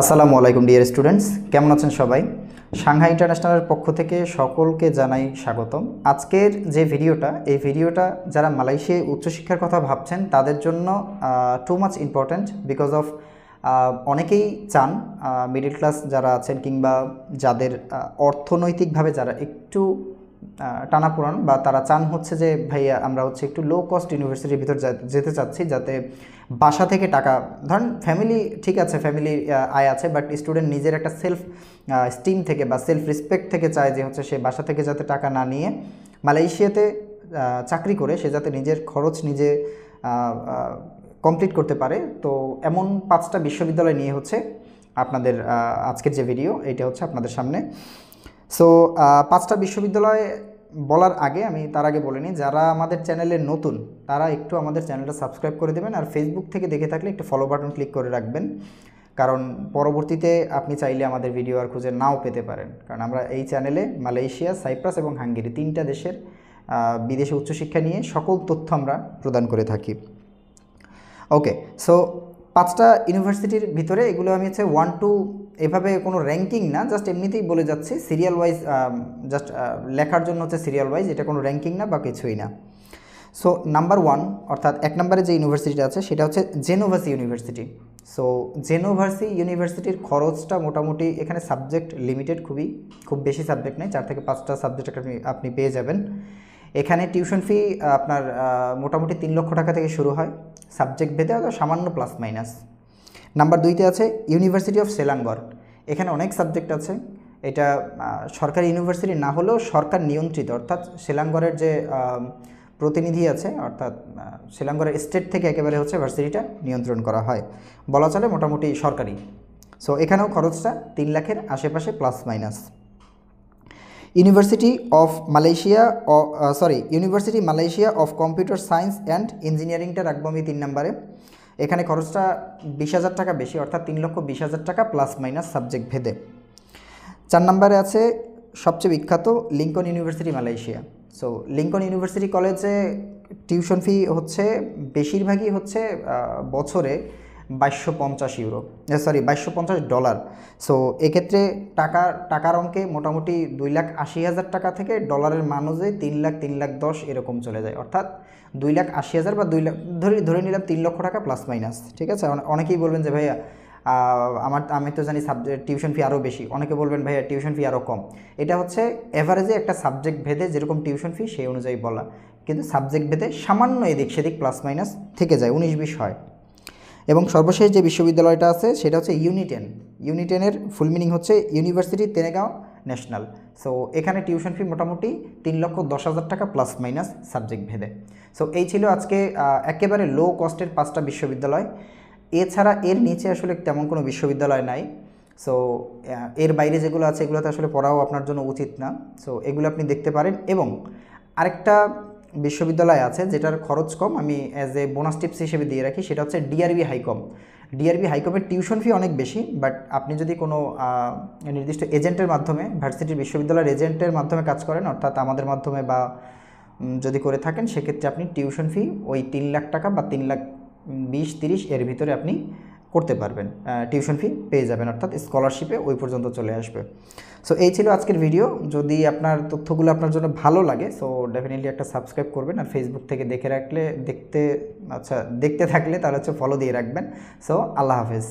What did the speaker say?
আসসালামু আলাইকুম dear students, কেমন আছেন সবাই? সাংহাই ইন্টারন্যাশনালের পক্ষ থেকে সকলকে জানাই স্বাগতম। আজকের যে ভিডিওটা, এই ভিডিওটা যারা মালয়েশিয়ায় উচ্চশিক্ষার কথা ভাবছেন তাদের জন্য too much important, because of অনেকেই চান মিডল ক্লাস যারা আছেন কিংবা যাদের অর্থনৈতিকভাবে যারা একটু টানাপোড়ান বা তারা চান হচ্ছে যে ভাইয়া আমরা হচ্ছে একটু লো কস্ট ইউনিভার্সিটির ভিতর যেতে চাচ্ছি, যাতে বাসা থেকে টাকা, ধরেন ফ্যামিলি ঠিক আছে, ফ্যামিলি আয় আছে, বাট স্টুডেন্ট নিজের একটা সেলফ স্টিম থেকে বা সেলফ রেসপেক্ট থেকে চায় যে হচ্ছে সে বাসা থেকে যাতে টাকা না নিয়ে মালয়েশিয়াতে চাকরি করে সে যাতে নিজের খরচ নিজে কমপ্লিট করতে পারে। তো এমন 5টা বিশ্ববিদ্যালয় নিয়ে হচ্ছে আপনাদের আজকের যে ভিডিও, এটা হচ্ছে আপনাদের সামনে। সো 5টা বিশ্ববিদ্যালয় বলার আগে আমি তার আগে বলে নিই, যারা আমাদের চ্যানেলে নতুন তারা একটু আমাদের চ্যানেলটা সাবস্ক্রাইব করে দেবেন, আর ফেসবুক থেকে দেখে থাকলে একটু ফলো বাটন ক্লিক করে রাখবেন, কারণ পরবর্তীতে আপনি চাইলে আমাদের ভিডিও আর খুঁজে নাও পেতে পারেন, কারণ আমরা এই চ্যানেলে মালয়েশিয়া, সাইপ্রাস এবং হাঙ্গেরি 3টা দেশের বিদেশে উচ্চশিক্ষা নিয়ে সকল তথ্য আমরা প্রদান করে থাকি। ওকে, সো 5টা ইউনিভার্সিটির ভিতরে এগুলো আমি হচ্ছে 1 to এভাবে কোনো র্যাঙ্কিং না, জাস্ট এমনিতেই বলে যাচ্ছি সিরিয়াল ওয়াইজ, জাস্ট লেখার জন্য হচ্ছে সিরিয়াল ওয়াইজ, এটা কোনো র্যাঙ্কিং না বা কিছুই না। সো নাম্বার 1 অর্থাৎ 1 নম্বরে যে ইউনিভার্সিটিটা আছে সেটা হচ্ছে জেনোভাসি ইউনিভার্সিটি। সো জেনোভাসি ইউনিভার্সিটির খরচটা মোটামুটি, এখানে সাবজেক্ট লিমিটেড, খুব বেশি সাবজেক্ট নেই, 4 থেকে 5টা সাবজেক্ট আপনি পেয়ে যাবেন। এখানে টিউশন ফি আপনার মোটামুটি 3 লক্ষ টাকা থেকে শুরু হয়, সাবজেক্ট ভেদে হয়তো সামান্য প্লাস মাইনাস। নাম্বার 2তে আছে ইউনিভার্সিটি অফ সেলাঙ্গর। এখানে অনেক সাবজেক্ট আছে, এটা সরকারি ইউনিভার্সিটি না হলেও সরকার নিয়ন্ত্রিত, অর্থাৎ সেলাঙ্গরের যে প্রতিনিধি আছে, অর্থাৎ সেলাঙ্গরের স্টেট থেকে একেবারে হচ্ছে ভার্সিটিটা নিয়ন্ত্রণ করা হয়, বলা চলে মোটামুটি সরকারি। সো এখানেও খরচটা 3 লাখের আশেপাশে plus minus. University of Malaysia university Malaysia of computer science and ইঞ্জিনিয়ারিংটা রাখবো আমি 3 নম্বরে। এখানে খরচটা 20,000 টাকা বেশি, অর্থাৎ 3,20,000 টাকা প্লাস মাইনাস সাবজেক্ট ভেদে। 4 নম্বরে আছে সবচেয়ে বিখ্যাত Lincoln university Malaysia. So Lincoln university কলেজে টিউশন ফি হচ্ছে বেশিরভাগই হচ্ছে বছরে 2250 ডলার। সো এক্ষেত্রে টাকার অঙ্কে মোটামুটি 2,80,000 টাকা থেকে ডলারের মানুষে 3,00,000, 3,10,000 এরকম চলে যায়, অর্থাৎ 2,80,000 বা 2 লাখ ধরে নিলাম 3 লক্ষ টাকা প্লাস মাইনাস। ঠিক আছে, অনেকেই বলবেন যে ভাইয়া আমি তো জানি টিউশন ফি আরও বেশি, অনেকে বলবেন ভাইয়া টিউশন ফি আরও কম। এটা হচ্ছে এভারেজে একটা সাবজেক্ট ভেদে যেরকম টিউশন ফি সেই অনুযায়ী বলা, কিন্তু সাবজেক্ট ভেদে সামান্য এদিক সেদিক প্লাস মাইনাস থেকে যায়, 19-20 হয়। এবং সর্বশেষ যে বিশ্ববিদ্যালয়টা আছে সেটা হচ্ছে ইউনিটেনের ফুল মিনিং হচ্ছে ইউনিভার্সিটি তেনেগাঁও ন্যাশনাল। সো এখানে টিউশন ফি মোটামুটি 3,10,000 টাকা প্লাস মাইনাস সাবজেক্ট ভেদে। সো এই ছিল আজকে একেবারে লো কস্টের 5টা বিশ্ববিদ্যালয়। এছাড়া এর নিচে আসলে তেমন কোনো বিশ্ববিদ্যালয় নাই। সো এর বাইরে যেগুলো আছে এগুলোতে আসলে পড়াও আপনার জন্য উচিত না। সো এগুলো আপনি দেখতে পারেন। এবং আরেকটা বিশ্ববিদ্যালয় আছে যেটার খরচ কম, আমি অ্যাজ এ বোনাস টিপস হিসেবে দিয়ে রাখি, সেটা হচ্ছে ডিআরবি হাইকম। ডিআরবি হাইকমের টিউশন ফি অনেক বেশি, বাট আপনি যদি কোনো নির্দিষ্ট এজেন্টের মাধ্যমে, ভার্সিটির বিশ্ববিদ্যালয়ের এজেন্টের মাধ্যমে কাজ করেন, অর্থাৎ আমাদের মাধ্যমে বা যদি করে থাকেন, সেক্ষেত্রে আপনি টিউশন ফি ওই 3 লাখ টাকা বা 3,20,30 এর ভিতরে আপনি করতে পারবেন, টিউশন ফি পেয়ে যাবেন, অর্থাৎ স্কলারশিপে ওই পর্যন্ত চলে আসবে। সো এই ছিল আজকের ভিডিও। যদি আপনার তথ্যগুলো আপনার জন্য ভালো লাগে, সো ডেফিনেটলি একটা সাবস্ক্রাইব করবেন, আর ফেসবুক থেকে দেখতে থাকলে তাহলে হচ্ছে ফলো দিয়ে রাখবেন। সো আল্লাহ হাফেজ।